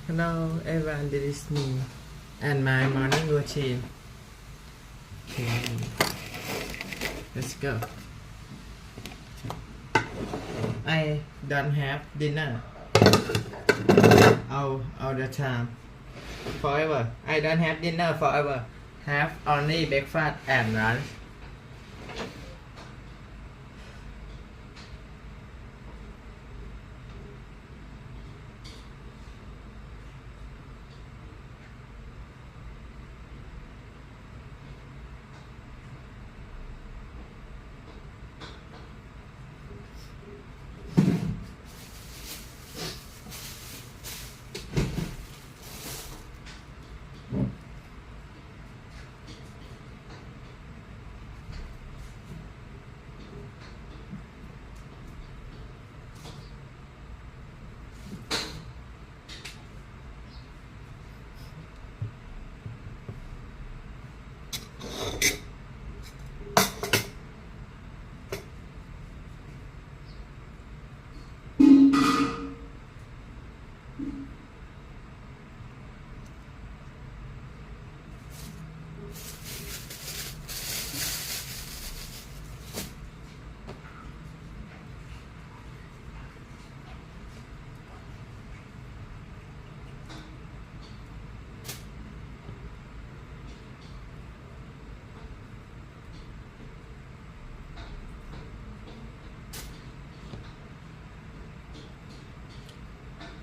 Hello everyone, this is me and my morning routine. Okay, let's go. I don't have dinner all the time. Forever. I don't have dinner forever. Have only breakfast and lunch.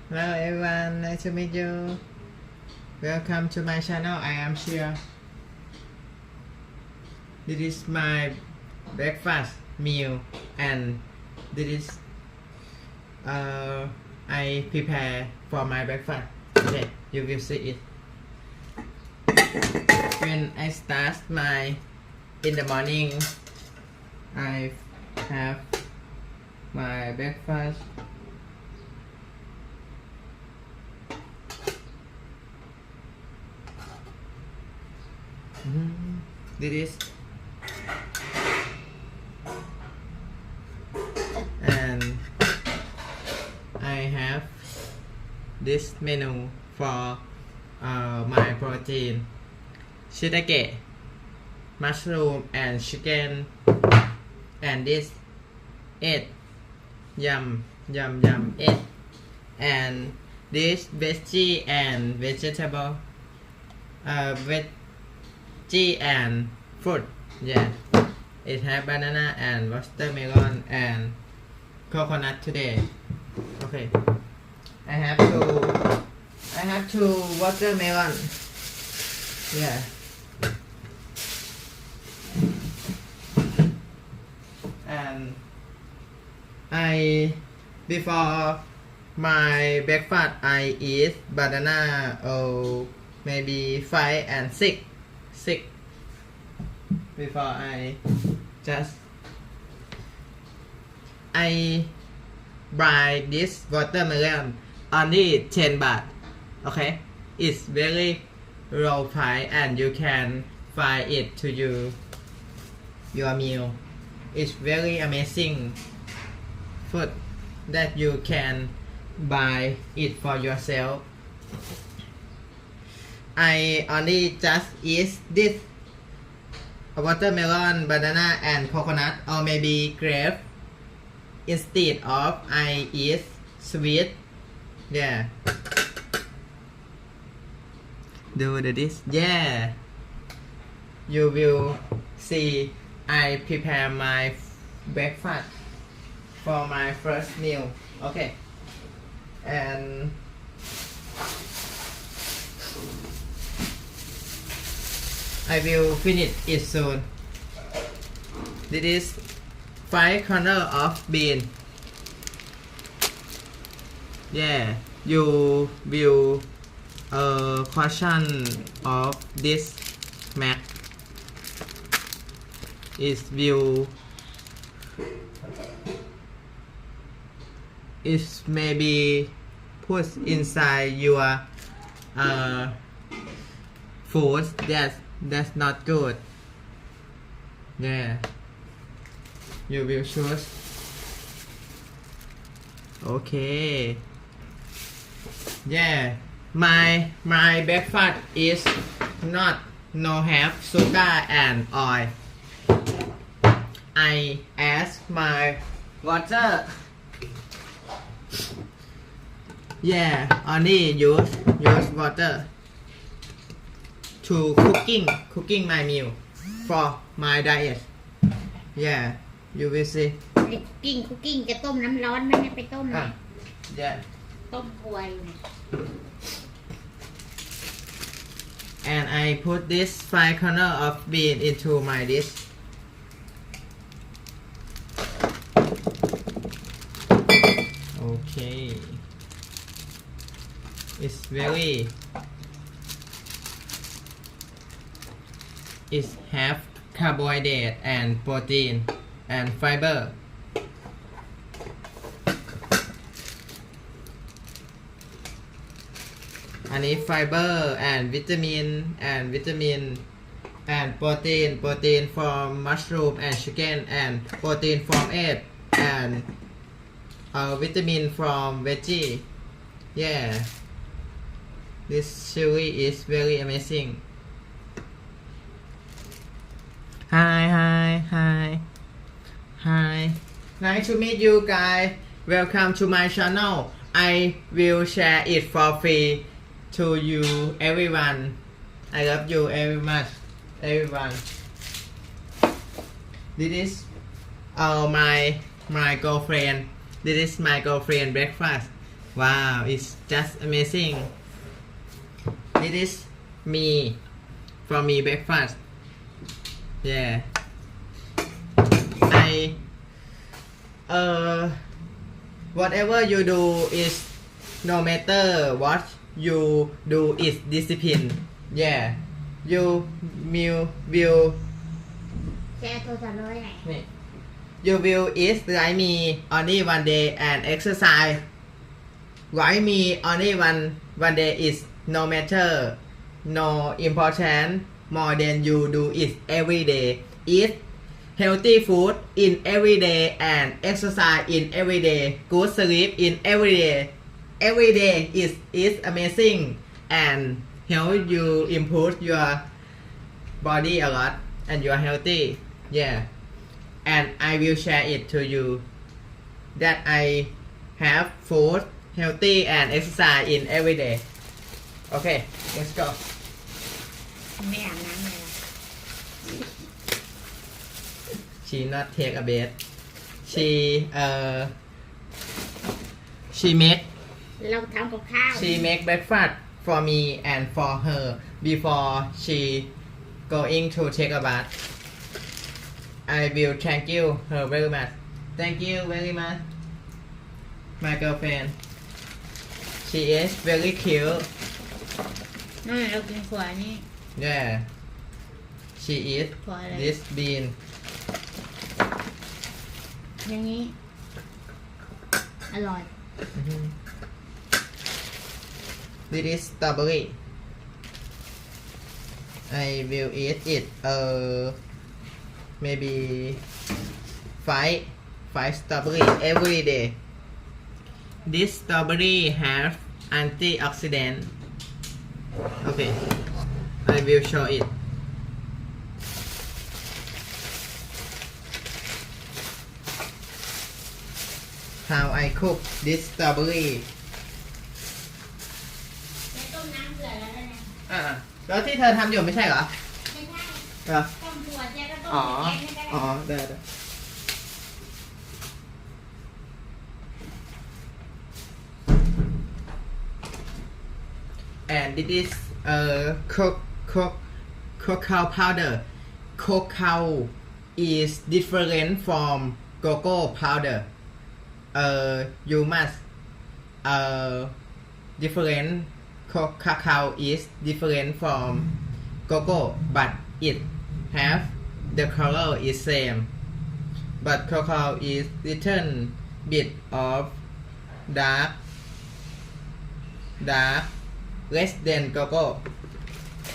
Hello everyone, nice to meet you. Welcome to my channel. I am Shia. This is my breakfast meal and this is I prepare for my breakfast. Okay, you will see it. When I start in the morning, I have my breakfast. This is and I have this menu for my protein: shiitake, mushroom and chicken, and this egg, yum, egg, and this veggie and vegetable, veggie and fruit. Yeah, it have banana and watermelon and coconut today. Okay, I have two watermelon. Yeah, and before my breakfast I eat banana maybe 5 and 6 before I buy this watermelon only 10 baht. Okay, it's very low price and you can find it to your meal. It's very amazing food that you can buy it for yourself. I only just eat this watermelon, banana and coconut, or maybe grape instead of I eat sweet. Yeah, do this. Yeah, you will see I prepare my breakfast for my first meal. Okay, and I will finish it soon. This is 5 corner of bean. Yeah, you will portion of this mac. It maybe put inside your food that's not good. Yeah, you will choose. Okay, yeah, my breakfast is not no have sugar and oil. I ask my water. Yeah, only use water to cooking my meal for my diet. Yeah, you will see. คุกกิ้งจะต้มน้ำร้อนไหมเนี่ยไปต้มไหม Yeah. ต้มกล้วยเนี่ย And I put this 5 corner of bean into my dish. Okay. It's have carbohydrate and protein and fiber. And fiber and vitamin and protein from mushroom and chicken and protein from egg and vitamin from veggie. Yeah, this chili is very amazing. Hi. Nice to meet you guys. Welcome to my channel. I will share it for free to you everyone. I love you everyone. This is my girlfriend. This is my girlfriend breakfast. Wow, it's just amazing. This is me for me breakfast. Yeah. Whatever you do is no matter what you do is discipline. Yeah. You will แช่โทรศัพท์ร้อยไหน You will eat like me only one day and exercise like me only one day is no matter no important more than you do it every day. Eat healthy food in every day and exercise in every day. Good sleep in every day. Every day is amazing and help you improve your body a lot and you are healthy. Yeah. And I will share it to you that I have food healthy and exercise in every day. Okay, let's go. ไม่อาบน้ำเลย She not take a bath. She make เราทำกับข้าว She make breakfast for me and for her before she going to take a bath. I will thank you her very much. Thank you very much, my girlfriend. She is very cute. นั่นเรากินขวานี่ Yeah. She eat ขวาอะไร this bean. อย่างนี้ อร่อย This is strawberry. I will eat it maybe five strawberry every day. This strawberry have antioxidant. Okay, I will show it. How I cook this strawberry. ต้มน้ำเดือดแล้วนะ แล้วที่เธอทำอยู่ไม่ใช่เหรอ ไม่ใช่ เหรอ ต้มถั่วเจ๊ก็ต้ม อ๋อ แกงไม่ได้ อ๋อ ได้ And this is cocoa powder. Cocoa is different from cocoa powder. You must different cacao is different from cocoa, but it have the color is same. But cocoa is little bit of dark less than cocoa.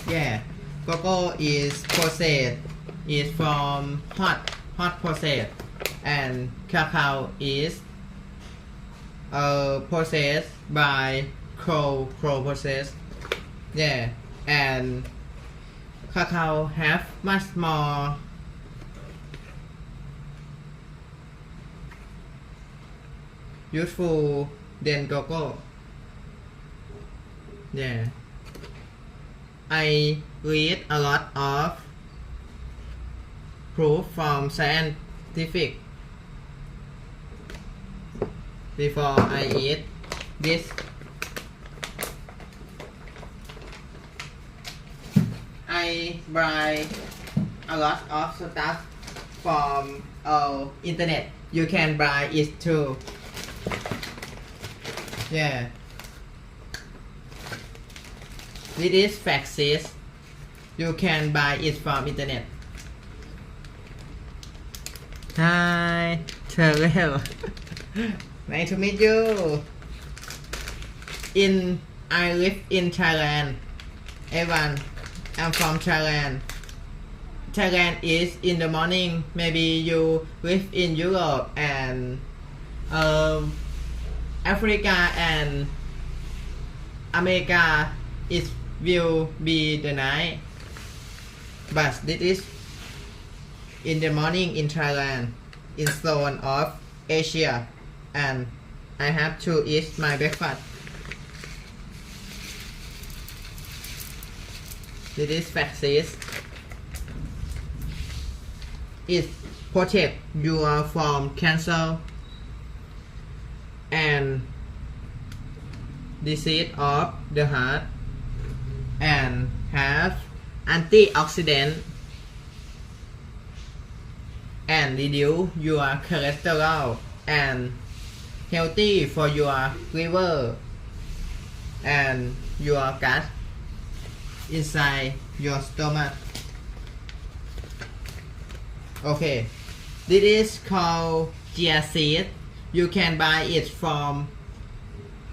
Yeah, cocoa is processed is from hot process, and cacao is processed by cold process. Yeah, and cacao have much more useful than cocoa. Yeah, I read a lot of proof from scientific before I eat this. I buy a lot of stuff from internet. You can buy it too. Yeah. This is faxes. You can buy it from internet. Hi, Terrell. Nice to meet you. I live in Thailand. Everyone, I'm from Thailand. Thailand is in the morning. Maybe you live in Europe and Africa and America. It will be the night. But this is in the morning in Thailand, in zone of Asia, and I have to eat my breakfast. This is vaccine. It protect you from cancer and disease of the heart, and have antioxidant and reduce your cholesterol and healthy for your liver and your gut inside your stomach. Okay, this is called chia seed. You can buy it from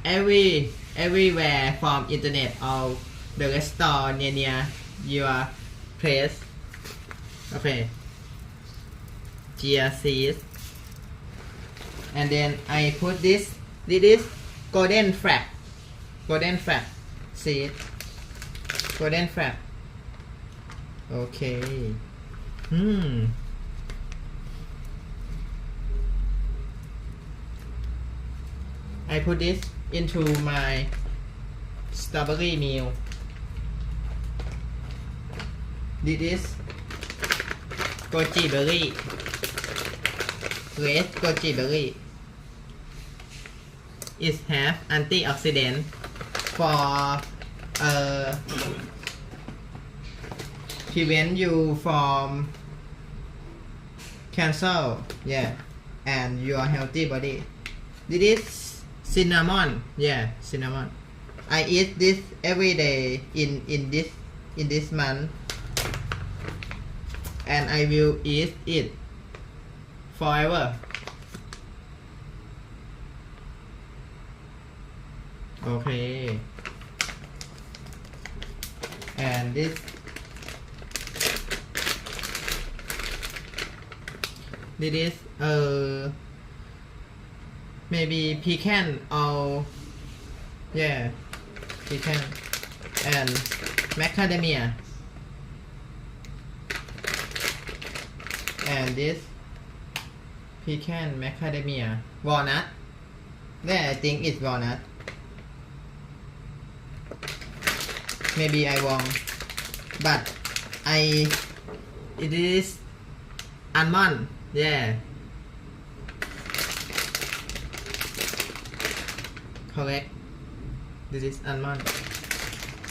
everywhere from internet or the restaurant near your place. Okay, chia seed, and then I put this. This is golden fat seed. Golden fat. Okay. I put this into my strawberry meal. This is goji berry. Red goji berry. It have antioxidant for prevent you from cancer. Yeah, and your healthy body. This is cinnamon. Yeah, cinnamon. I eat this every day in this month, and I will eat it forever. Okay. And this is maybe pecan or yeah, pecan and macadamia, and this pecan, macadamia, walnut. Yeah, I think it's walnut. Maybe I wrong, but it is almond. Yeah, correct. This is almond.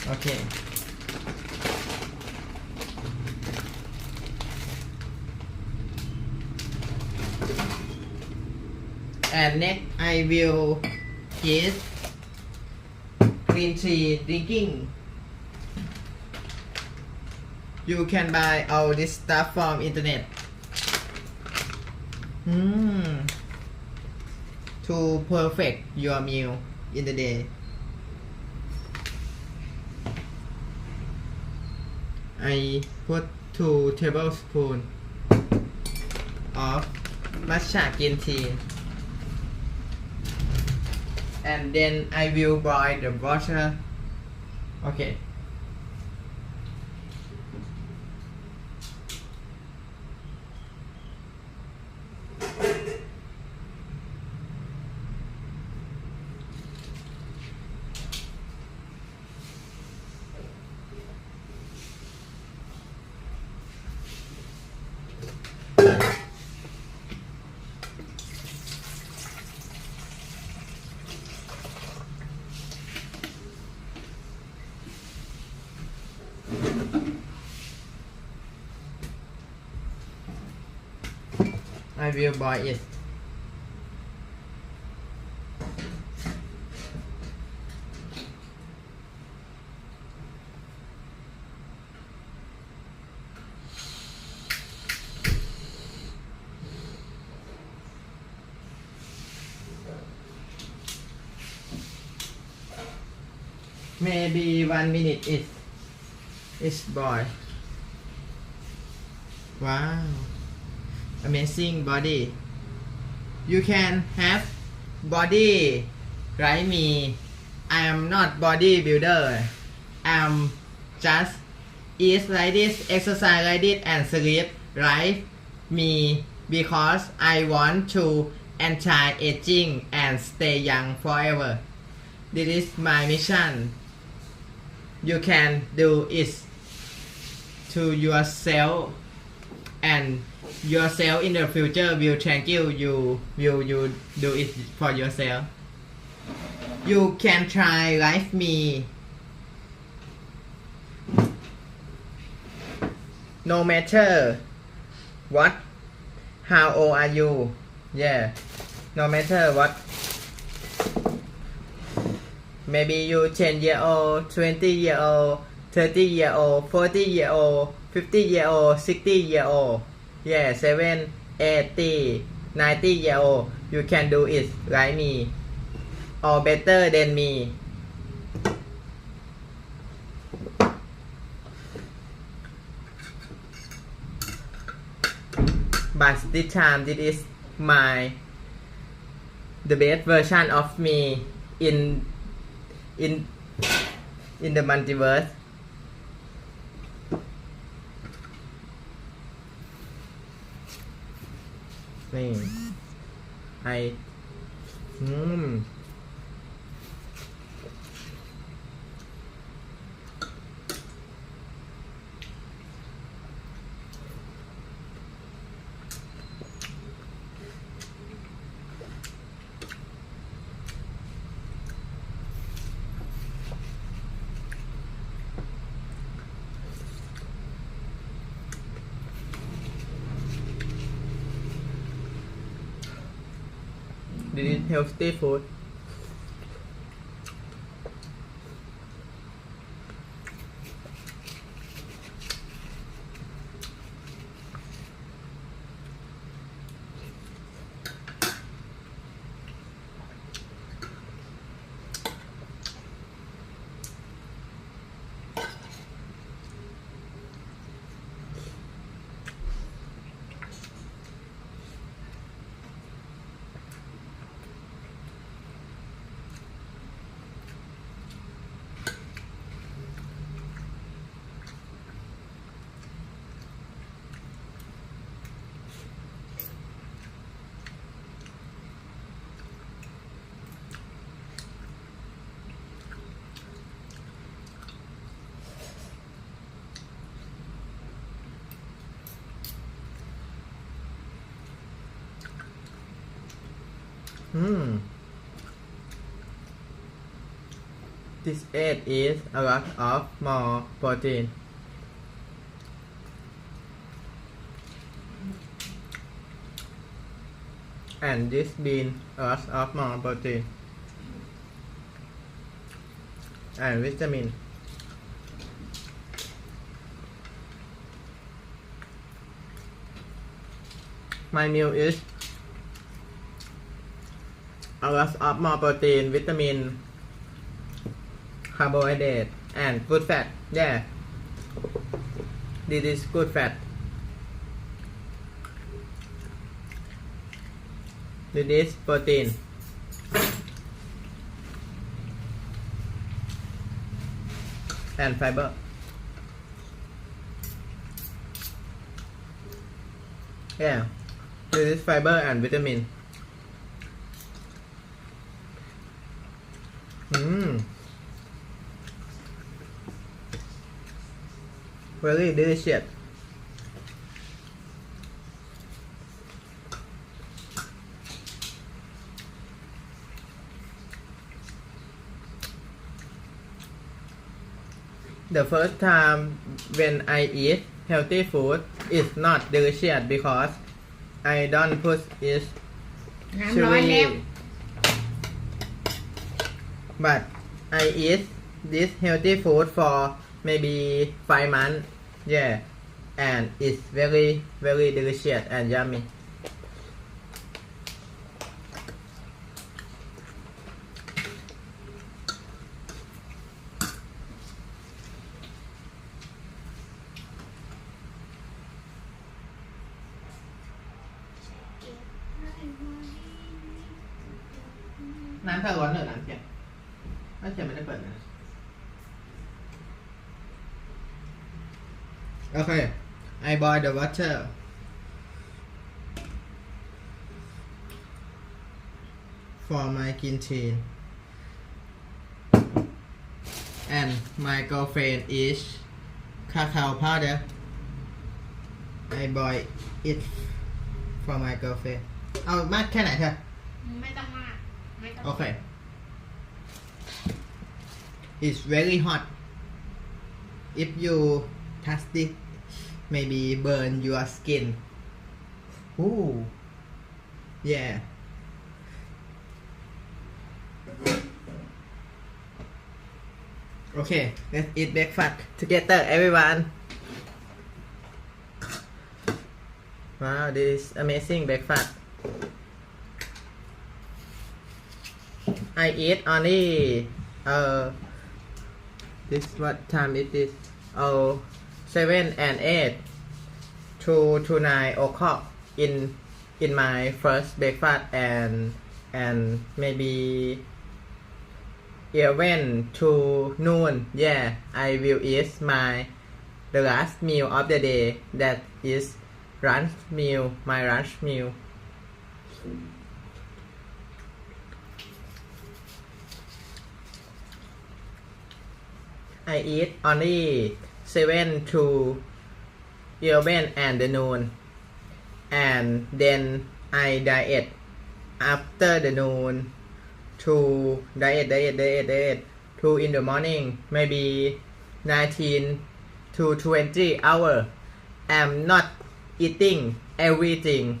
Okay. And next I will eat green tea drinking. You can buy all this stuff from internet. To perfect your meal in the day. I put 2 tablespoons of matcha green tea and then I will boil the water. Okay. I will boil it. Maybe 1 minute is boiled. Wow, amazing body. You can have body like me. I am not bodybuilder. I'm just eat like this, exercise like this, and sleep like me because I want to anti-aging and stay young forever. This is my mission. You can do it to yourself, and yourself in the future will thank you. You do it for yourself. You can try like me. No matter what, how old are you? Yeah, no matter what. Maybe you 10-year-old, 20-year-old, 30-year-old, 40-year-old, 50-year-old, 60-year-old. Yeah, 7, 80, 90-year-old. You can do it like me, or better than me. But this time, this is the best version of me in the multiverse.นี่ไอThis is healthy food. This egg is a lot of more protein. And this bean a lot of more protein and vitamin. My meal is a lot of more protein, vitamin, carbohydrate, and good fat. Yeah, this is good fat. This is protein. and fiber. Yeah, this is fiber and vitamin. Very delicious. The first time when I eat healthy food is not delicious because I don't put it น้ำร้อนแล้ว but I eat this healthy food for maybe 5 months. Yeah, and it's very very delicious and yummy.น้ำถ้าร้อนหรือน้ำเย็นน้ำเย็นไม่ได้เปิดนะโอเค I boil the water for my green tea and my girlfriend is cacao powder. I boil it for my girlfriend. เอามากแค่ไหนเธอ ไม่ต้องมากไม่ต้อง Okay. It's very hot. If you touch it, maybe burn your skin. Ooh. Yeah. Okay, let's eat breakfast together, everyone. Wow, this is amazing breakfast. I eat only this what time it is? 7 and 8 to 9 o'clock in my first breakfast and maybe 11 to noon. Yeah, I will eat the last meal of the day. That is lunch meal, my lunch meal. I eat only 7 to 11 and the noon, and then I diet after the noon to diet 2 in the morning, maybe 19 to 20 hour. I'm not eating everything.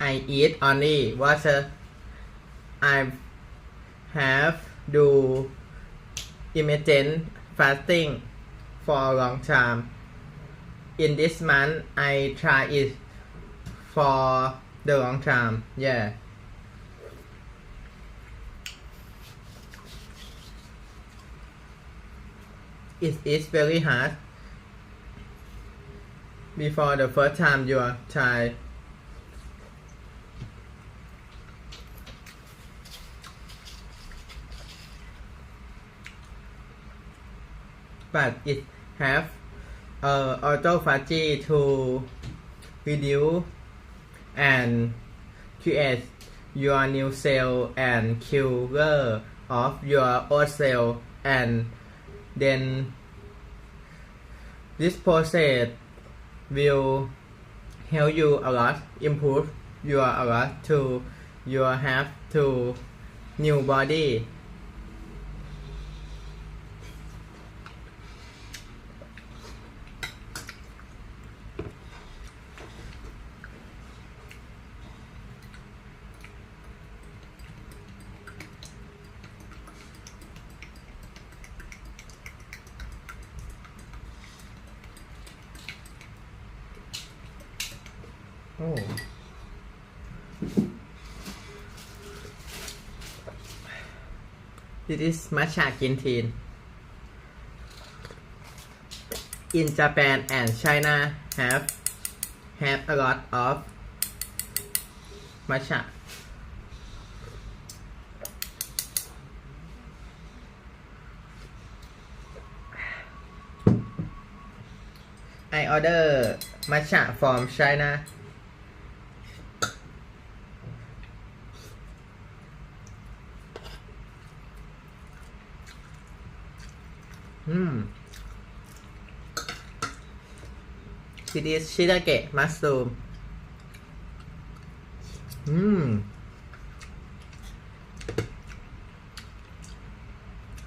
I eat only water. I have do intermittent fasting for a long time. In this month, I try it for the long time. Yeah. It is very hard. Before the first time you try. But it have autophagy to reduce and create your new cell and killer of your old cell, and then this process will help you a lot, improve your a lot to you have to new body. Oh. This is matcha green tea. In Japan and China have a lot of matcha. I order matcha from China. It is shiitake mushroom.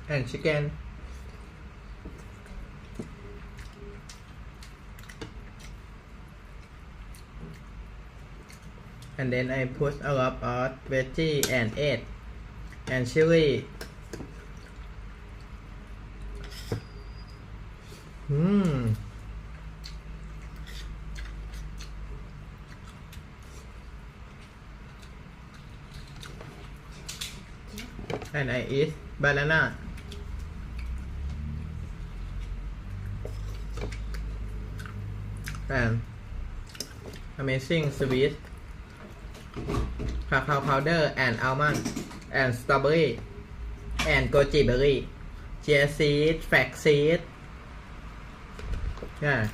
And chicken. And then I put a lot of veggie and egg and chili. And I eat banana. And amazing sweet cacao powder and almond and strawberry and goji berry, chia seed, flax seed. Yeah.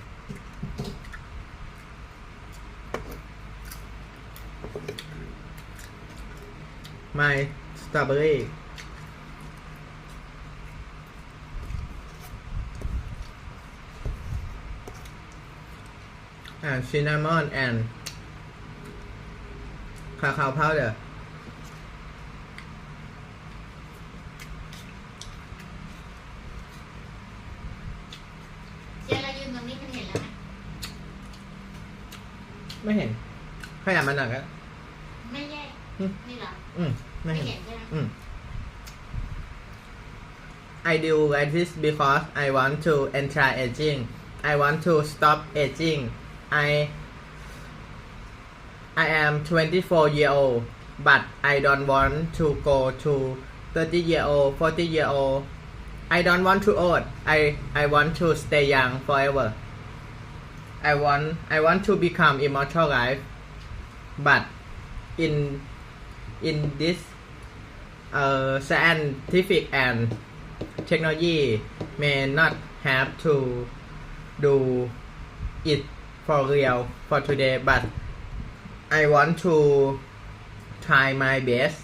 My strawberry. And cinnamon and cacao powder. เจ๊เรายืนตรงนี้มันเห็นแล้วไหม ไม่เห็นขยับมันหน่อยก็ ไม่แยกนี่เหรอ ไม่ ไม่ เห็น เห็นใช่ไหม I do like this because I want to anti-aging. I want to stop aging. I am 24 year old, but I don't want to go to 30 year old, 40 year old. I don't want to old. I want to stay young forever. I want to become immortal life, but in this scientific and technology may not have to do it for real for today, but I want to try my best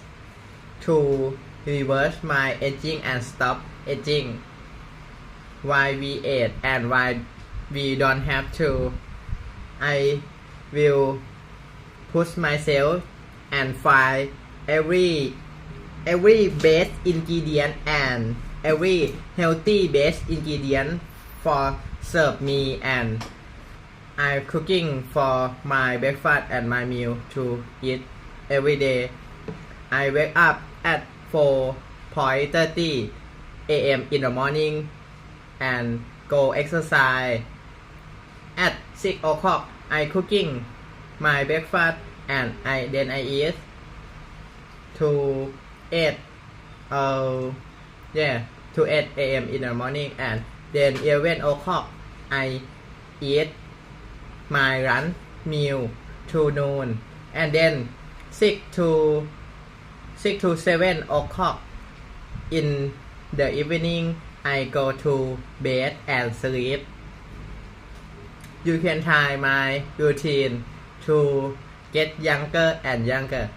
to reverse my aging and stop aging. Why we age and why we don't have to. I will push myself and find every best ingredient and every healthy best ingredient for serve me, and I'm cooking for my breakfast and my meal to eat every day. I wake up at 4:30 a.m. in the morning and go exercise. At 6 o'clock I cooking my breakfast and then I eat to 8 to 8 a.m. in the morning, and then 11 o'clock I eat my lunch meal to noon, and then 6 to 7 o'clock in the evening I go to bed and sleep. You can try my routine to get younger and younger.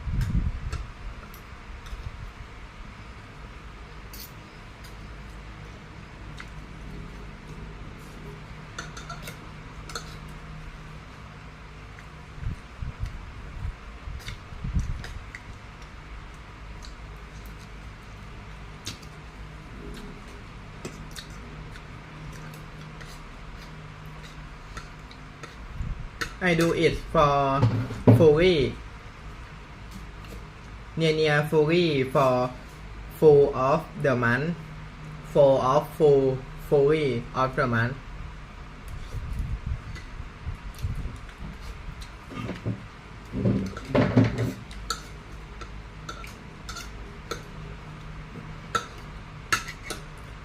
I do it for fully near fully for full of the month, fully of the month.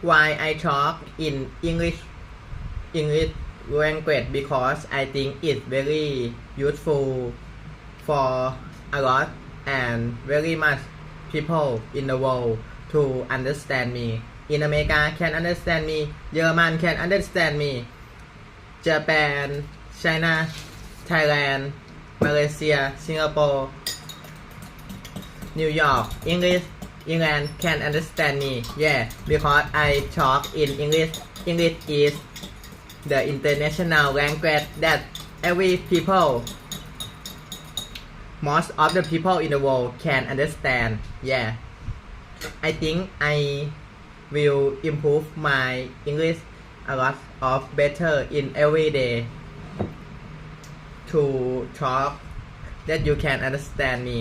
Why I talk in English language, because I think it's very useful for a lot and very much people in the world to understand me. In America can understand me, German can understand me, Japan China Thailand Malaysia Singapore New York English England can understand me yeah because I talk in English English is the international language that every people most of the people in the world can understand yeah I think I will improve my English a lot of better in every day to talk that you can understand me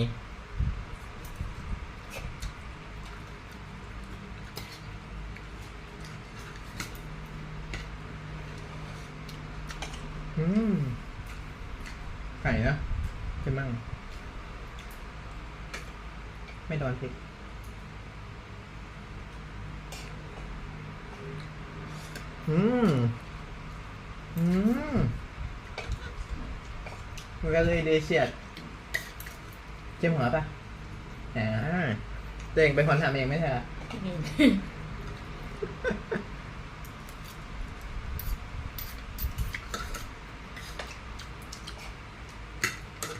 ไก่นะเป็นมั่งไม่โดนพริกvery delicious จิ้มหัวป่ะตัวเองเป็นคนทำเองไม่ใช่เหรอ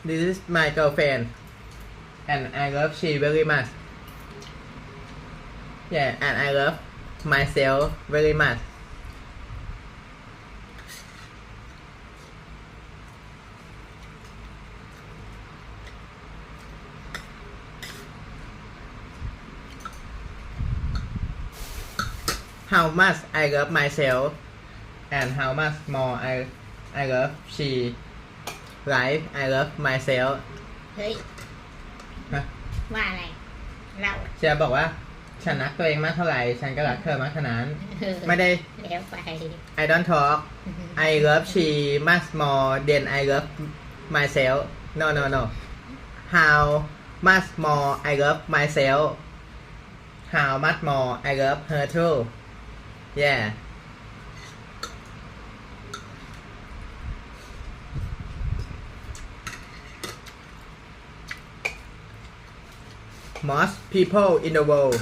This is my girlfriend and I love she very much yeah and I love myself very much how much I love myself and how much more I love she like I love myself เฮ้ย ฮะ ว่าอะไรเรา เชียร์บอกว่าฉันรักตัวเองมากเท่าไหร่ฉันก็รักเธอมากเท่านั้น ไม่ได้ แล้วไป I don't talk I love she much more than I love myself no no no how much more I love myself how much more I love her too yeah most people in the world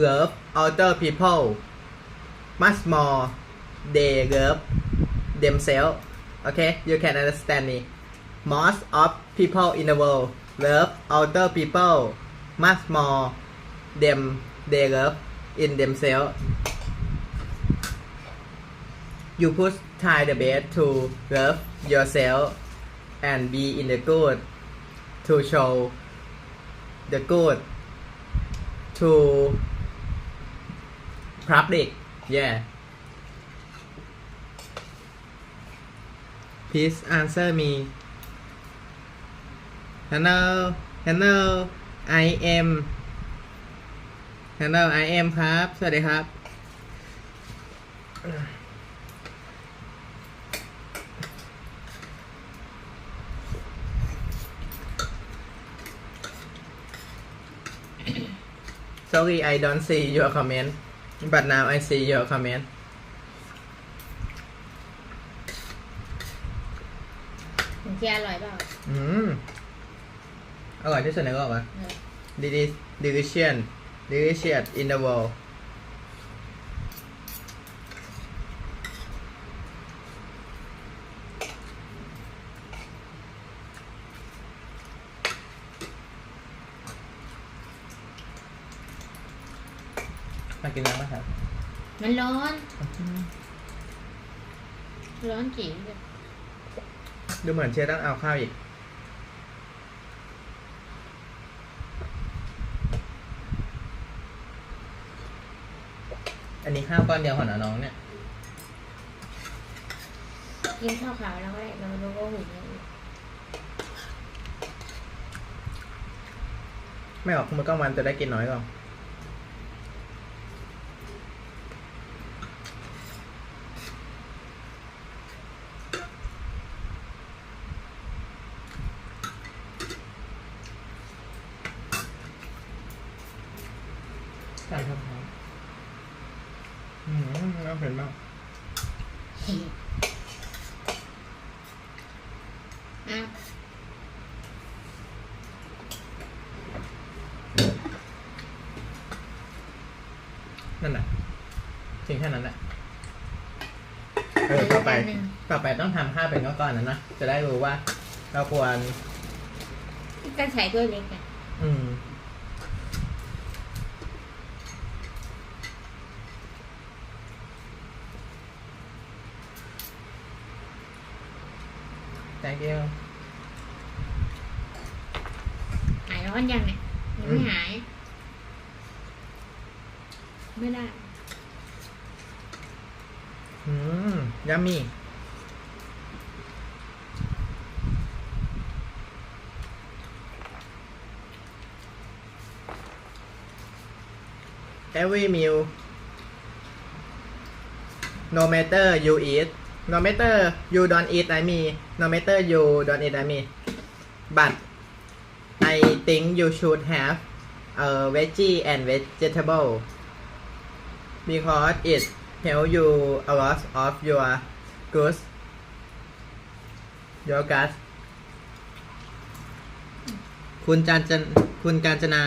love other people much more they love themselves okay you can understand me most of people in the world love other people much more them they love in themselves you push try the best to love yourself and be in the good to show the good to public yeah please answer me hello hello I am hello I am ครับสวัสดีครับSorry, I don't see your comment, but now I see your comment. ของเจียอร่อยเปล่า อร่อยที่สุดในโลกอ่ะ delicious delicious in the world มากินน้ำไหมครับ มันร้อน ร้อนจี๋เลย ดูเหมือนเชฟต้องเอาข้าวอีก อันนี้ข้าวก้อนเดียวของน้องเนี่ย กินข้าวขาวแล้วก็ได้เราก็หุงอย่างอื่น ไม่ออกมื้อกลางวันจะได้กินน้อยกว่าใช่ครับน่าเผ็ดมากนั่นแหละเพียงแค่นั้นแหละ ต่อไป หนึ่ง ต้องทำข้าวเป็นก้อนๆนะจะได้รู้ว่า เราควร ก็ใช้ด้วยเล็กอ่ะ thank you หายร้อนยังเนี่ยยังไม่หาย ไม่ได้ ยัมมี่ every meal no matter you eat no matter you don't eat I mean no matter you don't eat I mean but I think you should have a veggie and vegetable because it help you a lot of your gut คุณกาญจนา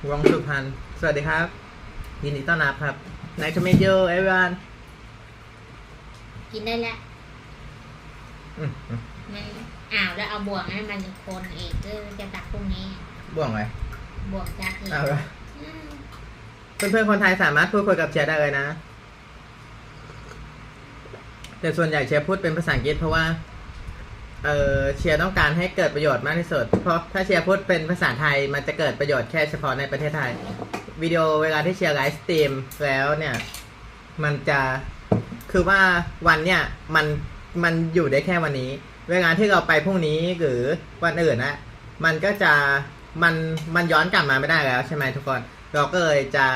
วงสุพรรณสวัสดีครับยินดีต้อนรับครับ Nice to meet you everyone กินได้แล้วไม่แล้วเอาบ่วงให้มันคนเองจะตักพรุ่งนี้ บ่วงอะไร บ่วงจักเอง เอาละเพื่อนๆคนไทยสามารถพูดคุยกับเชียร์ได้เลยนะ แต่ส่วนใหญ่เชียร์พูดเป็นภาษาอังกฤษเพราะว่าเชียร์ต้องการให้เกิดประโยชน์มากที่สุดเพราะถ้าเชียร์พูดเป็นภาษาไทยมันจะเกิดประโยชน์แค่เฉพาะในประเทศไทยวิดีโอเวลาที่เชียร์ไลฟ์สตรีมแล้วเนี่ยมันจะคือว่าวันเนี่ยมันอยู่ได้แค่วันนี้เวลาที่เราไปพรุ่งนี้หรือวันอื่นนะมันก็จะมันย้อนกลับมาไม่ได้แล้วใช่ไหมทุกคนเราก็เลยจะ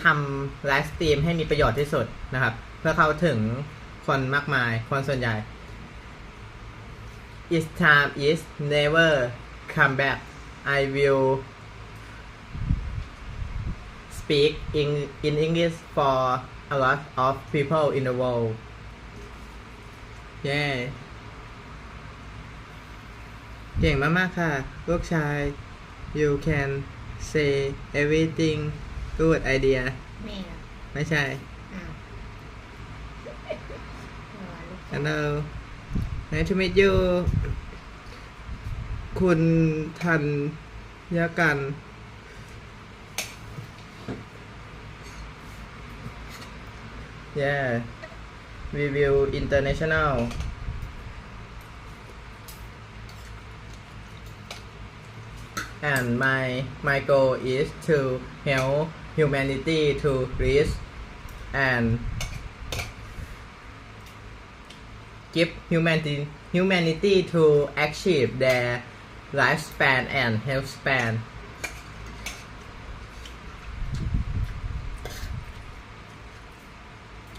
ทำไลฟ์สตรีมให้มีประโยชน์ที่สุดนะครับเพื่อเข้าถึงคนมากมายคนส่วนใหญ่Its time is never come back. I will speak in English for a lot of people in the world. Yeah. เก่งมากๆค่ะลูกชาย You can say everything good idea ไม่ใช่ Hello Nice to meet you คุณทันยกัน Yeah we will international and my goal is to help humanity to reach and give humanity to achieve their lifespan and health span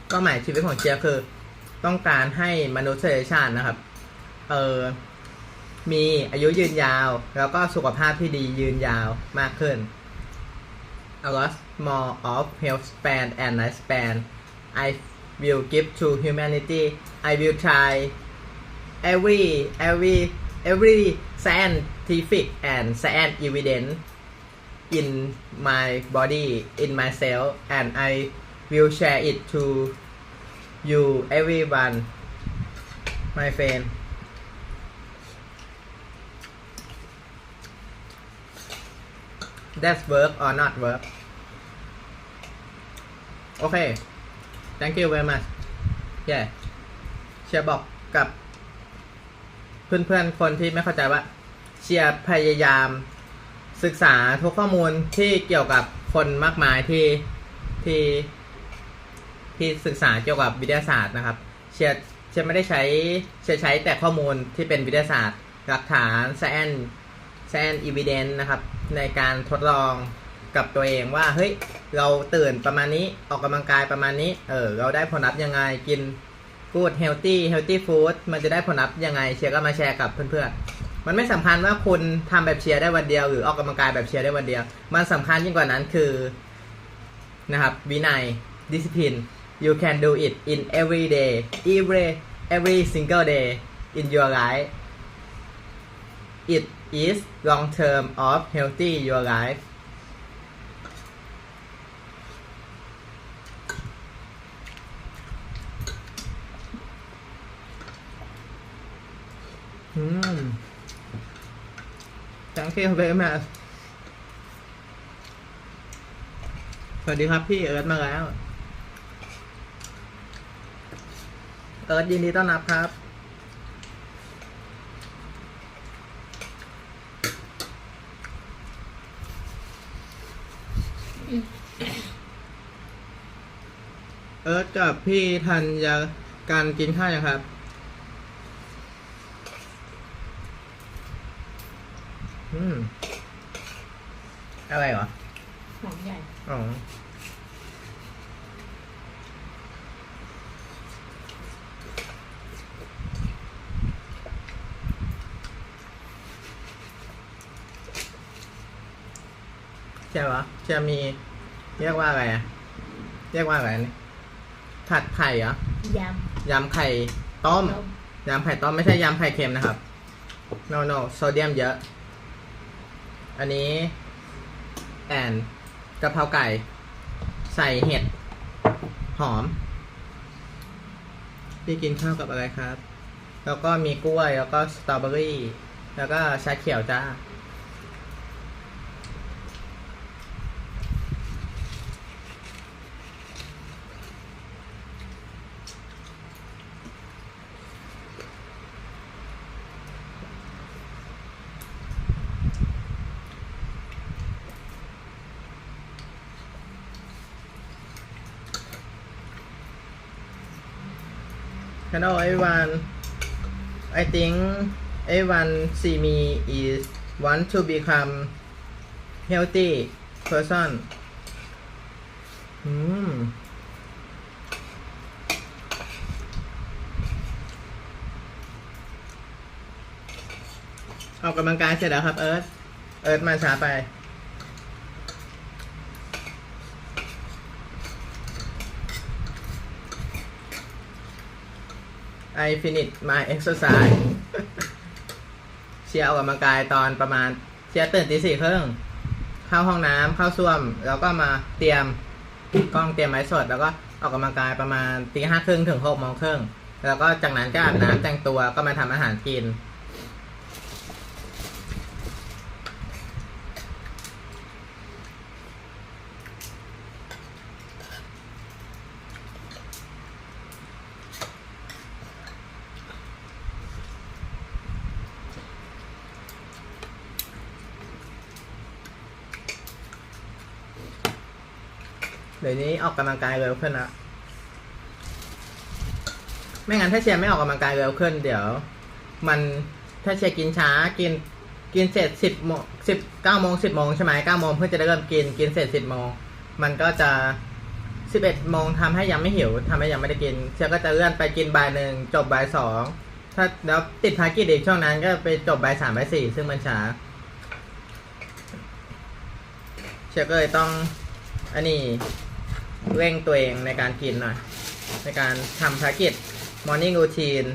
เป้าหมายชีวิตของเชียร์คือต้องการให้มนุษยชาตินะครับมีอายุยืนยาวแล้วก็สุขภาพที่ดียืนยาวมากขึ้น a lot more of health span and lifespan I will give to humanity I will try every scientific and science evidence in my body in myself and I will share it to you everyone my friend that's work or not work okay thank you very much yeah เชียร์บอกกับเพื่อนๆคนที่ไม่เข้าใจว่าเชียร์พยายามศึกษาทุกข้อมูลที่เกี่ยวกับคนมากมายที่ศึกษาเกี่ยวกับวิทยาศาสตร์นะครับเชียร์ไม่ได้ใช้แต่ข้อมูลที่เป็นวิทยาศาสตร์หลักฐาน science evidence นะครับในการทดลองกับตัวเองว่าเฮ้ยเราตื่นประมาณนี้ออกกำลังกายประมาณนี้เราได้ผลลัพธ์ยังไงกินgood healthy food มันจะได้ผลลัพธ์ยังไงเชียร์ก็มาแชร์กับเพื่อนๆมันไม่สำคัญว่าคุณทำแบบเชียร์ได้วันเดียวหรือออกกำลังกายแบบเชียร์ได้วันเดียวมันสำคัญยิ่งกว่านั้นคือนะครับวินัย discipline you can do it in every day every single day in your life it is long term of healthy your life thank you very much สวัสดีครับพี่เอิร์ธมาแล้วเอิร์ธยินดีต้อนรับครับเอิร์ธกับพี่ทันยาการกินข้าวยังครับอะไรเหรอหอมใหญ่อ๋อใช่ปะจะมีเรียกว่าอะไรอ่ะเรียกว่าอะไรนี่ผัดไข่เหรอยำไข่ต้มยำไข่ต้มไม่ใช่ยำไข่เค็มนะครับ no โซเดียมเยอะอันนี้แอนกะเพราไก่ใส่เห็ดหอมพี่กินข้าวกับอะไรครับแล้วก็มีกล้วยแล้วก็สตรอเบอรี่แล้วก็ชาเขียวจ้าHello everyone. I think everyone see me is want to become healthy person. ออกกำลังกายเสร็จแล้วครับเอิร์ธมาช้าไปI finish my exercise เชียร์ออกกำลังกายตอนประมาณเชียร์ตื่นตี 4:30เข้าห้องน้ำเข้าส้วมแล้วก็มาเตรียมกล้องเตรียมไม้สดแล้วก็ออกกำลังกายประมาณ 5:30 ถึง 6:30แล้วก็จากนั้นก็อาบน้ำแต่งตัวก็มาทำอาหารกินเดี๋ยวนี้ออกกำลังกายเร็วขึ้นละไม่งั้นถ้าเชียร์ไม่ออกกำลังกายเร็วขึ้นเดี๋ยวมันถ้าเชียร์กินช้ากินเสร็จ9 โมง 10 โมงใช่ไหม9 โมงเพื่อจะได้เริ่มกินเสร็จ10 โมงมันก็จะ11 โมงทำให้ยังไม่หิวทำให้ยังไม่ได้กินเชียร์ก็จะเลื่อนไปกินบ่าย 1จบบ่าย 2ถ้าแล้วติดภารกิจอีกช่วงนั้นก็ไปจบบ่าย 3บ่าย 4ซึ่งมันช้าเชียร์ก็เลยต้องอันนี้เร่งตัวเองในการกินหน่อยในการทำภารกิจ morning routine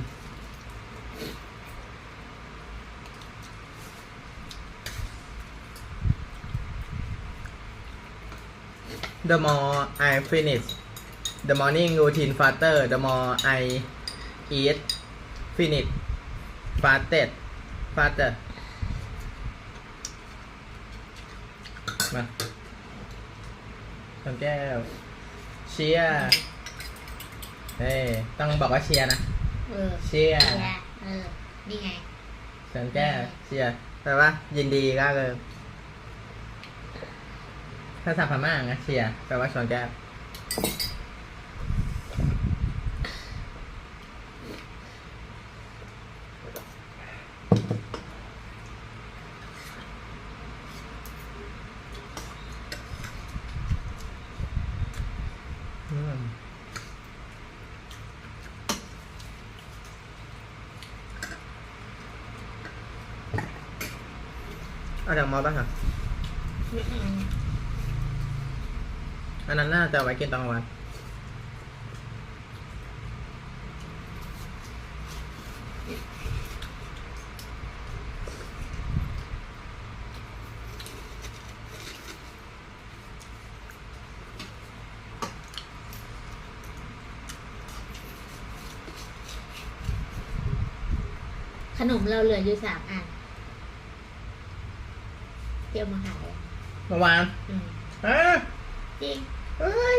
the more I finish the morning routine faster the more I eat finish faster มาแก้วเชียร์ต้องบอกว่าเชียร์นะเชียร์นี่ไงชนแก้วเชียร์แปลว่ายินดีก็เลยภาษาพม่าไงเชียร์แปลว่าชนแก้วเอาจากมอบ้างค่ะอันนั้นน่าจะไว้กินตอนกลางวันข นมเราเหลืออยู่3 อันเตรียมมาขายอ่ะ เมื่อวาน อืม จริง เอ้ย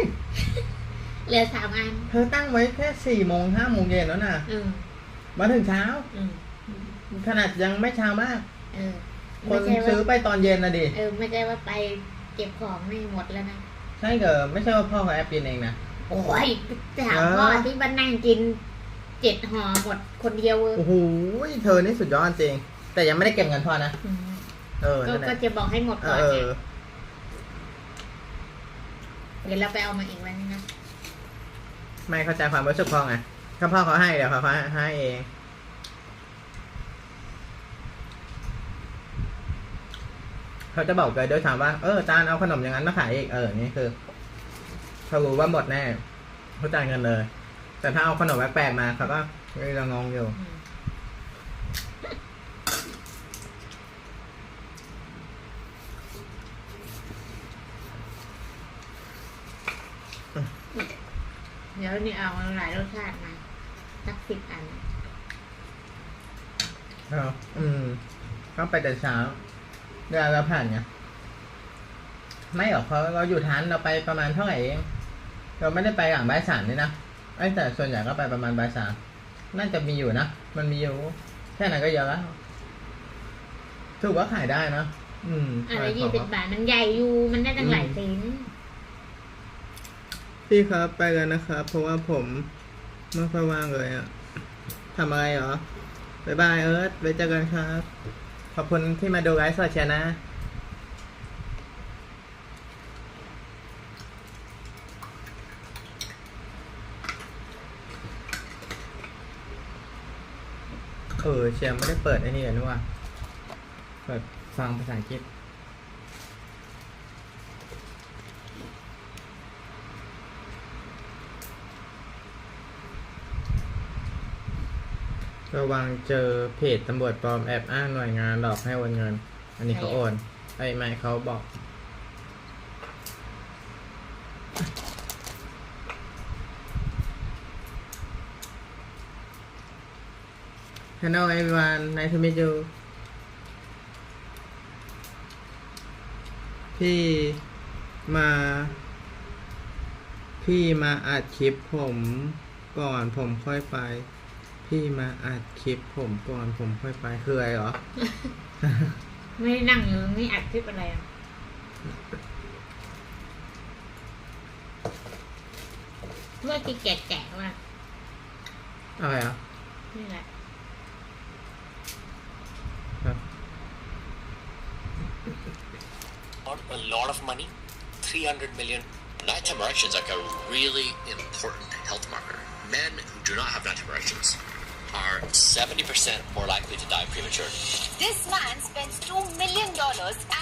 เหลือ3 อัน เธอตั้งไว้แค่4 โมง 5 โมงเย็นแล้วนะ อืม มาถึงเช้า อืม ขนาดยังไม่เช้ามาก เออ ค ไม่ น ใช่ ซื้อ ว่า ไปตอนเย็นนะดิ ไม่ใช่ว่าไปเก็บของไม่หมดแล้วนะ ใช่เหรอไม่ใช่ว่าพ่อของแอปกินเองนะ โอ้ยถามพ่อที่บ้านนั่งกิน7 ห่อหมดคนเดียว โอ้โหเธอนี่สุดยอดจริง แต่ยังไม่ได้เก็บเงินพ่อนะ อืม นั่นแห ก็ ละ จะบอกให้หมดก่อน เอ ไง อ เดี๋ยวเราไปเอามาอีกวันนึงนะ ไม่เข้าใจความรู้สึกพ่อไงถ้าพ่อเขาให้เดี๋ยวเขาให้เองเขาจะบอกเลยด้วยถามว่าจานเอาขนมอย่างนั้นมาขายอีกนี่คือเขารู้ว่าหมดแน่เขาจ่ายเงินเลย แต่ถ้าเอาขนมแปลกๆมาเขาก็ยังงงอยู่เดี๋ยวนี่เอาหลายรสชาติมาสัก10 อัน ก็ไปแต่เช้าเวลาเราผ่านไงไม่หรอกเพราะเราอยู่ทันเราไปประมาณเท่าไหร่เองเราไม่ได้ไปหลังบ่าย 3นี่นะแต่ส่วนใหญ่ก็ไปประมาณบ่าย 3น่าจะมีอยู่นะมันมีอยู่แค่นั้นก็เยอะแล้วถือว่าขายได้นะอะไร20 บาทมันใหญ่อยู่มันได้ตั้งหลายชิ้น พี่ครับไปกันนะครับเพราะว่าผมไม่ค่อยว่างเลยอะทำอะไรเหรอบ๊ายบายไว้เจอกันครับขอบคุณที่มาดูไลฟ์สดเชียร์นะเชียร์ไม่ได้เปิดไอ้นี่เลยนี่ว่าเปิดฟังภาษาอังกฤษระวังเจอเพจตำรวจปลอมแอบอ้างหน่วยงานหลอกให้โอนเงิน อันนี้เขาโอนไม่เขาบอก Hello everyone nice to meet you พี่มาอัดคลิปผมก่อนผมค่อยไปพี่มาอัดคลิปผมก่อนผมค่อยไปคืออะไรเหรอ ไม่นั่งอยู่นี่อัดคลิปอะไรอ่ะเมื่อกี้แก่ๆว่า อะไรอ่ะ นี่แหละ A lot of money, 300 million. Nighttime erections are a really important health marker. Men who do not have nighttime erections are 70% more likely to die prematurely. This man spends $2 million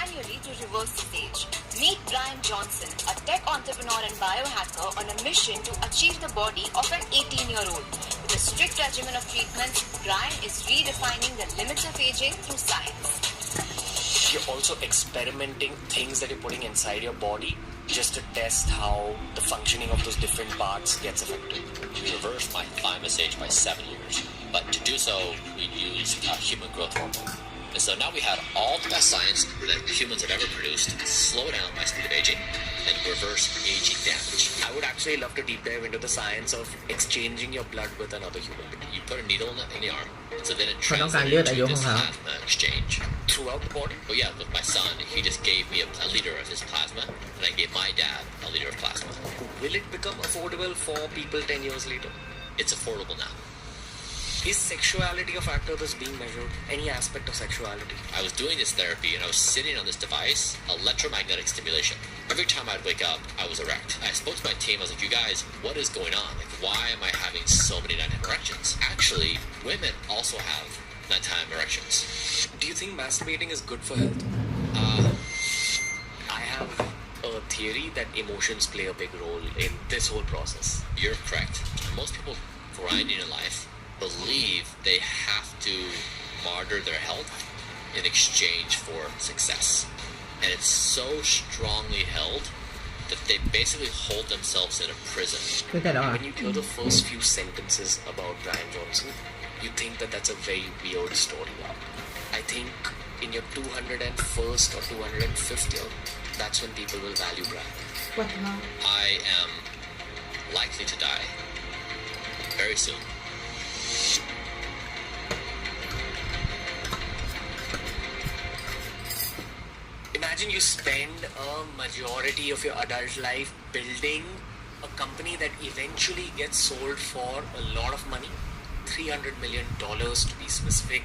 annually to reverse his age. Meet Brian Johnson, a tech entrepreneur and biohacker on a mission to achieve the body of an 18-year-old. With a strict regimen of treatments, Brian is redefining the limits of aging through science. You're also experimenting things that you're putting inside your body just to test how the functioning of those different parts gets affected. We reversed my thymus age by 7 years, but to do so, we used human growth hormone. And so now we had all the best science that humans have ever produced, slow down my speed of aging, and reverse aging damage. I would actually love to deep dive into the science of exchanging your blood with another human being. You put a needle in the arm, so then it translates into this plasma exchange throughout the body. But yeah, with my son, he just gave me a liter of his plasma, and I gave my dad a liter of plasma. Will it become affordable for people 10 years later? It's affordable now. Is sexuality a factor that's being measured? Any aspect of sexuality? I was doing this therapy and I was sitting on this device, electromagnetic stimulation. Every time I'd wake up, I was erect. I spoke to my team, I was like, you guys, what is going on? Like, why am I having so many nighttime erections? Actually, women also have nighttime erections. Do you think masturbating is good for health? I have a theory that emotions play a big role in this whole process. You're correct. Most people grinding in life believe they have to martyr their health in exchange for success. And it's so strongly held that they basically hold themselves in a prison. When you hear the first few sentences about Brian Johnson, you think that that's a very weird story arc. I think in your 201st or 250th, that's when people will value Brian. ปวดท้อง I am likely to die very soon. Imagine you spend a majority of your adult life building a company that eventually gets sold for a lot of money, $300 million to be specific,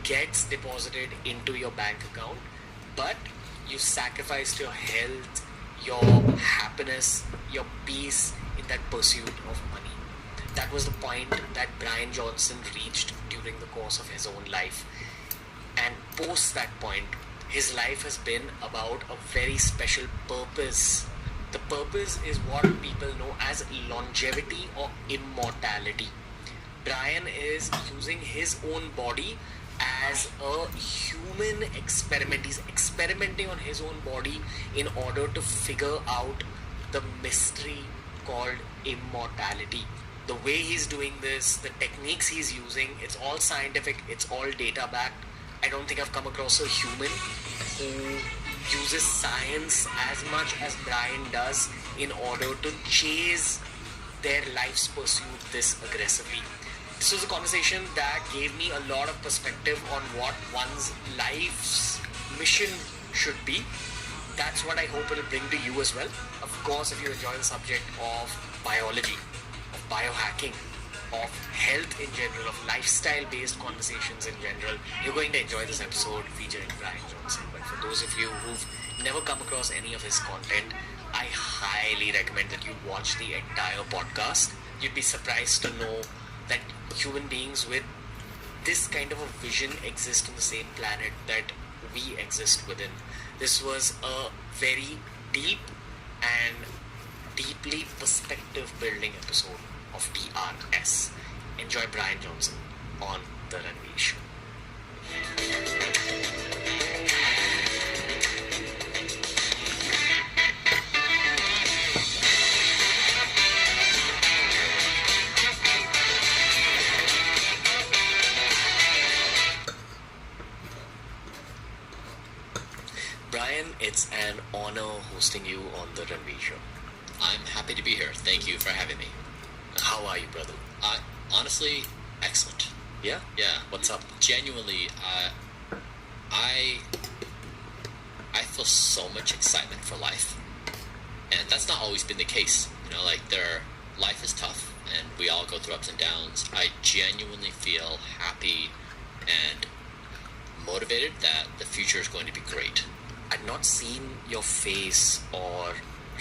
gets deposited into your bank account, but you sacrificed your health, your happiness, your peace in that pursuit of money. That was the point that Brian Johnson reached during the course of his own life. And post that point, his life has been about a very special purpose. The purpose is what people know as longevity or immortality. Brian is using his own body as a human experiment. He's experimenting on his own body in order to figure out the mystery called immortality. The way he's doing this, the techniques he's using, it's all scientific, it's all data backed. I don't think I've come across a human who uses science as much as Brian does in order to chase their life's pursuit this aggressively. This was a conversation that gave me a lot of perspective on what one's life's mission should be. That's what I hope it'll bring to you as well. Of course, if you enjoy the subject of biology, of biohacking, of health in general, of lifestyle-based conversations in general, you're going to enjoy this episode featuring Brian Johnson. But for those of you who've never come across any of his content, I highly recommend that you watch the entire podcast. You'd be surprised to know that human beings with this kind of a vision exist on the same planet that we exist within. This was a very deep and deeply perspective-building episode of TRS. Enjoy Brian Johnson on The Ranveer Show. Brian, it's an honor hosting you on The Ranveer Show. I'm happy to be here. Thank you for having me. How are you, brother? Honestly, excellent. Yeah? Yeah. What's up? Genuinely, I feel so much excitement for life, and that's not always been the case. Like life is tough, and we all go through ups and downs. I genuinely feel happy and motivated that the future is going to be great. I'd not seen your face or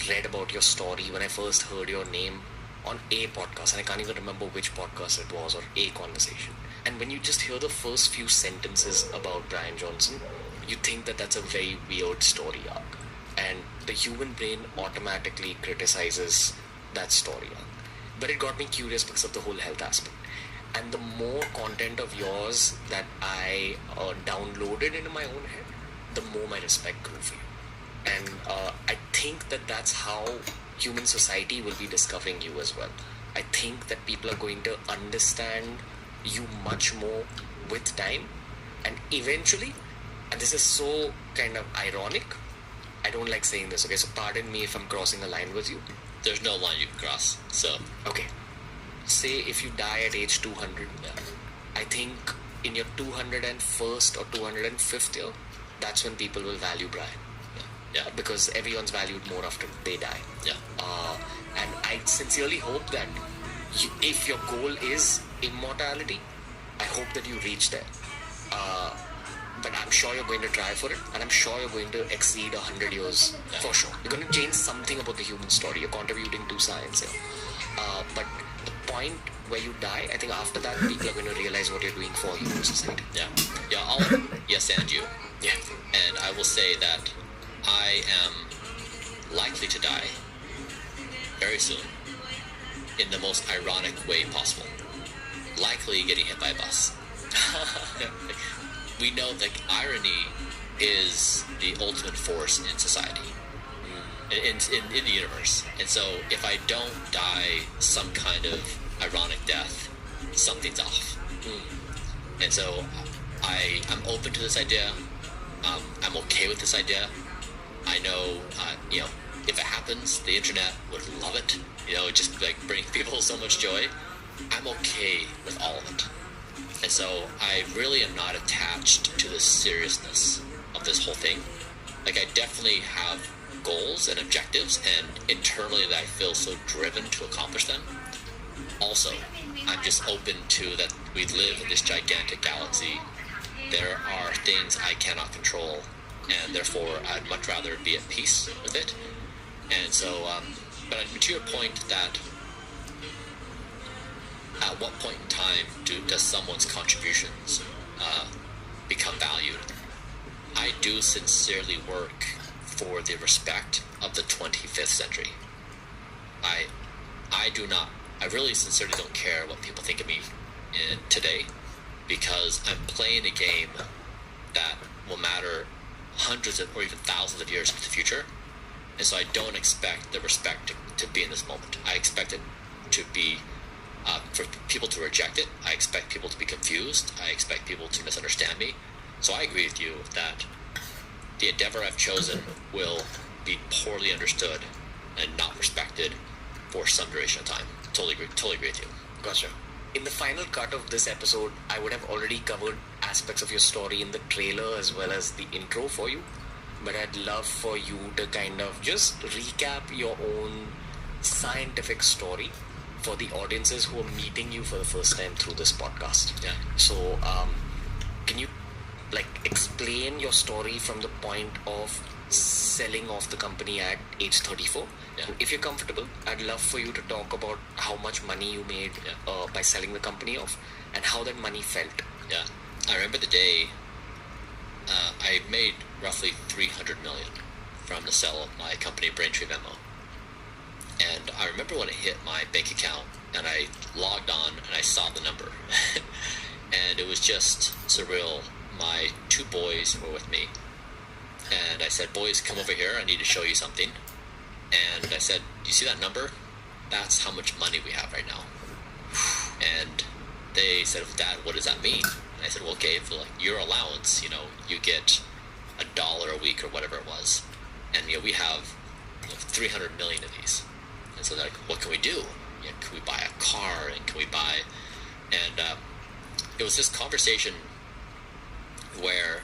read about your story when I first heard your name on a podcast, and I can't even remember which podcast it was or a conversation. And when you just hear the first few sentences about Brian Johnson, you think that that's a very weird story arc, and the human brain automatically criticizes that story arc. But it got me curious because of the whole health aspect. And the more content of yours that I downloaded into my own head, the more my respect grew for you. And I think that that's how human society will be discovering you as well. I think that people are going to understand you much more with time, and eventually, and this is so kind of ironic, I don't like saying this, okay, so pardon me if I'm crossing a line with you. There's no line you can cross, so... Okay, say if you die at age 200, I think in your 201st or 205th year, that's when people will value Brian. Yeah. Because everyone's valued more after they die. Yeah. And I sincerely hope that if your goal is immortality, I hope that you reach there. But I'm sure you're going to try for it, and I'm sure you're going to exceed 100 years for sure. You're going to change something about the human story. You're contributing to science here. But the point where you die, I think after that, people are going to realize what you're doing for human society. Yeah. Yes, and you. Yeah. And I will say that I am likely to die very soon in the most ironic way possible. Likely getting hit by a bus. We know that irony is the ultimate force in society, in the universe. And so if I don't die some kind of ironic death, something's off. And so I'm open to this idea. I'm okay with this idea. I know, if it happens, the internet would love it. It just like brings people so much joy. I'm okay with all of it. And so I really am not attached to the seriousness of this whole thing. Like, I definitely have goals and objectives, and internally that I feel so driven to accomplish them. Also, I'm just open to that we live in this gigantic galaxy. There are things I cannot control, and therefore I'd much rather be at peace with it. And so, but to your point that at what point in time does someone's contributions become valued? I do sincerely work for the respect of the 25th century. I really sincerely don't care what people think of me today, because I'm playing a game that will matter hundreds of, or even thousands of years into the future. And so I don't expect the respect to be in this moment. I expect it to be, for people to reject it. I expect people to be confused. I expect people to misunderstand me. So I agree with you that the endeavor I've chosen will be poorly understood and not respected for some duration of time. Totally agree with you. Gotcha. In the final cut of this episode, I would have already covered aspects of your story in the trailer as well as the intro for you. But I'd love for you to kind of just recap your own scientific story for the audiences who are meeting you for the first time through this podcast. Yeah. So, can you explain your story from the point of selling off the company at age 34? Yeah. And if you're comfortable, I'd love for you to talk about how much money you made by selling the company off and how that money felt. Yeah. I remember the day I made roughly $300 million from the sale of my company, Braintree Venmo. And I remember when it hit my bank account and I logged on and I saw the number. And it was just surreal. My two boys were with me. And I said, boys, come over here. I need to show you something. And I said, do you see that number? That's how much money we have right now. And they said, Dad, what does that mean? And I said, well, okay, for your allowance, you get $1 a week or whatever it was. And, we have 300 million of these. And so they're like, what can we do? Can we buy a car? And can we buy... And it was this conversation where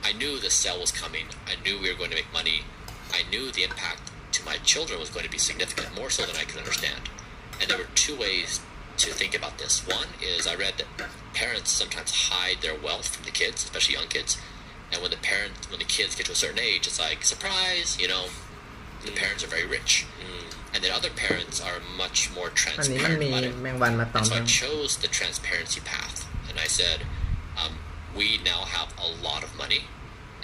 I knew the sale was coming. I knew we were going to make money. I knew the impact to my children was going to be significant, more so than I could understand. And there were two ways to think about this. One is I read that parents sometimes hide their wealth from the kids, especially young kids. And when the kids get to a certain age, it's like, surprise, the parents are very rich. And then other parents are much more อันนี้มัน transparent มี about it. แมงวันมาตอม And so I บ้าง chose the transparency path. And I said, we now have a lot of money,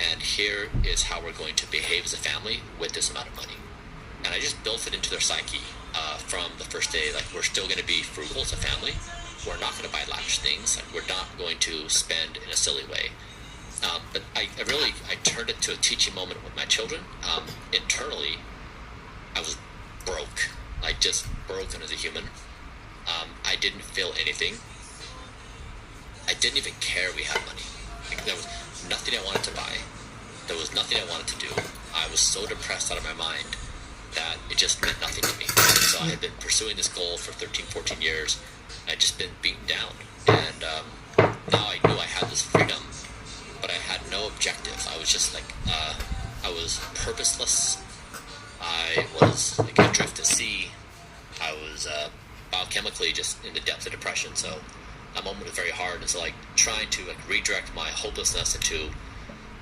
and here is how we're going to behave as a family with this amount of money. And I just built it into their psyche from the first day. Like, we're still going to be frugal as a family. We're not going to buy lavish things. Like, we're not going to spend in a silly way. But I turned it to a teaching moment with my children. Internally, I was broke. Like, just broken as a human. I didn't feel anything. I didn't even care we had money. Like, there was nothing I wanted to buy. There was nothing I wanted to do. I was so depressed out of my mind that it just meant nothing to me. So I had been pursuing this goal for 13, 14 years. I'd just been beaten down. And now I knew I had this freedom, but I had no objectives. I was just like, I was purposeless. I was like adrift at sea. I was biochemically just in the depths of depression. So that moment was very hard. And so trying to redirect my hopelessness into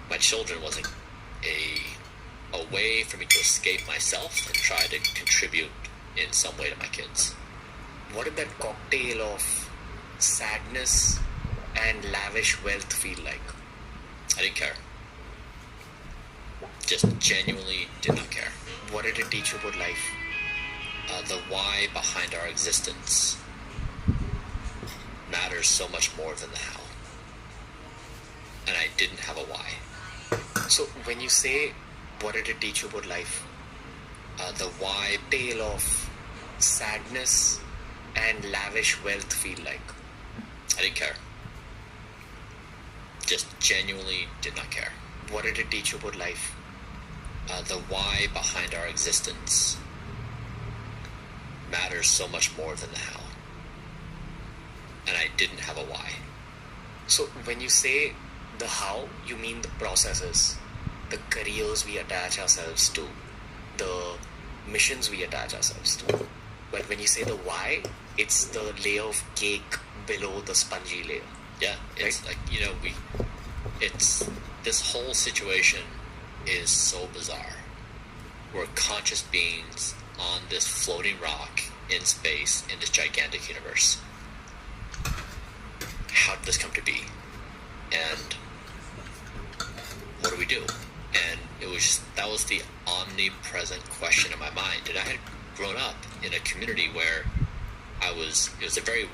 my children was a way for me to escape myself and try to contribute in some way to my kids. What did that cocktail of sadness and lavish wealth feel like? I didn't care. Just genuinely did not care. What did it teach you about life? The why behind our existence matters so much more than the how. And I didn't have a why. So when you say, what did it teach you about life? The why Tale of sadness and lavish wealth feel like? I didn't care. Just genuinely did not care. What did it teach you about life? The why behind our existence matters so much more than the how. And I didn't have a why. So when you say the how, you mean the processes, the careers we attach ourselves to, the missions we attach ourselves to. But when you say the why, it's the layer of cake below the spongy layer. Yeah, it's Right. like, it's this whole situation is so bizarre. We're conscious beings on this floating rock in space in this gigantic universe. How did this come to be? And what do we do? And that was the omnipresent question in my mind. And I had grown up in a community where it was a very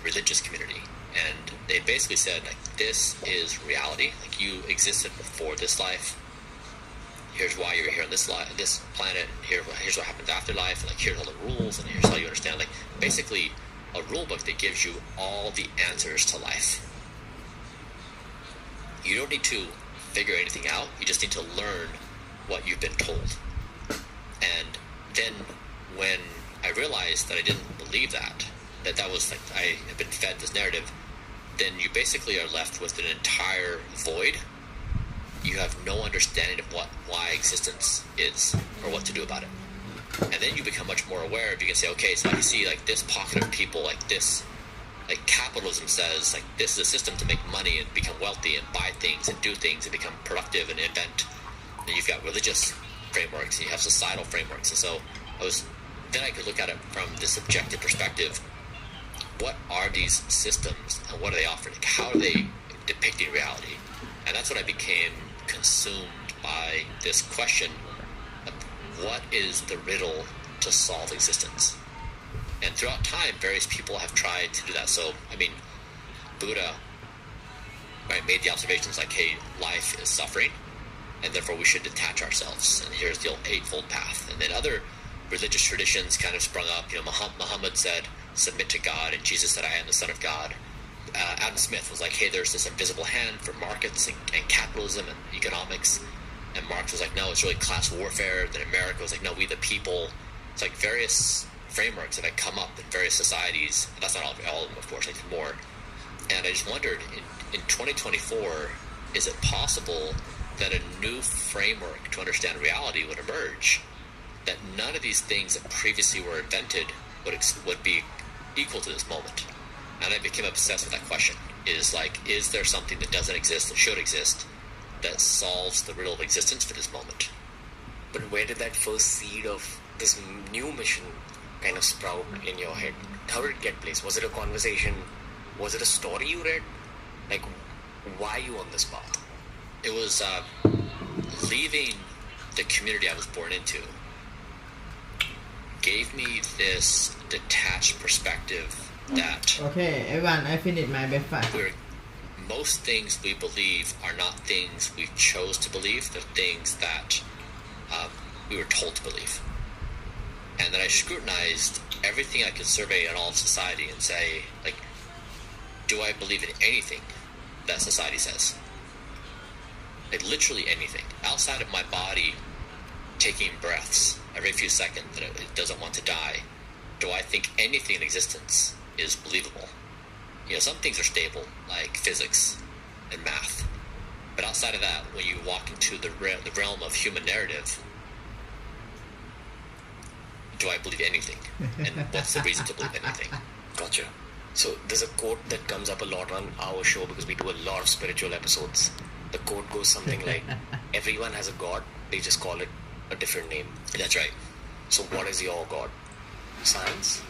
religious community. And they basically said, like, this is reality. Like, you existed before this life. Here's why you're here on this planet. Here's what happens after life. Like, here's all the rules, and here's how you understand. Like, basically, a rule book that gives you all the answers to life. You don't need to figure anything out. You just need to learn what you've been told. And then when I realized that I didn't believe that was like I had been fed this narrative, then you basically are left with an entire void. You have no understanding of why existence is or what to do about it. And then you become much more aware of, you can say, okay, so I can see like this pocket of people, like this, like capitalism says, like this is a system to make money and become wealthy and buy things and do things and become productive and invent. And you've got religious frameworks and you have societal frameworks. And so then I could look at it from this objective perspective. What are these systems and what are they offering? Like, how are they depicting reality? And that's when I became consumed by this question of what is the riddle to solve existence? And throughout time, various people have tried to do that. So, I mean, Buddha, right, made the observations like, hey, life is suffering, and therefore we should detach ourselves. And here's the old eightfold path. And then other religious traditions kind of sprung up. Muhammad said, submit to God, and Jesus said, I am the Son of God. Adam Smith was like, hey, there's this invisible hand for markets and capitalism and economics. And Marx was like, no, it's really class warfare. Then America was like, no, we the people. It's like various frameworks that had come up in various societies. That's not all of them, of course, like more. And I just wondered, in 2024, is it possible that a new framework to understand reality would emerge, that none of these things that previously were invented would be equal to this moment? And I became obsessed with that question. Is there something that doesn't exist that should exist that solves the riddle of existence for this moment? But where did that first seed of this new mission kind of sprout in your head? How did it get placed? Was it a conversation? Was it a story you read? Like, why are you on this path? It was leaving the community I was born into gave me this detached perspective that Okay, everyone, I finished my breakfast. most things we believe are not things we chose to believe. They're things that we were told to believe. And then I scrutinized everything I could survey in all of society and say, like, do I believe in anything that society says? Like, literally anything. Outside of my body taking breaths every few seconds that it doesn't want to die, do I think anything in existence is believable? Some things are stable, like physics and math. But outside of that, when you walk into the realm of human narrative, do I believe anything? And what's the reason to believe anything? Gotcha. So there's a quote that comes up a lot on our show because we do a lot of spiritual episodes. The quote goes something like, everyone has a god, they just call it a different name. That's right. So what is your god? Science?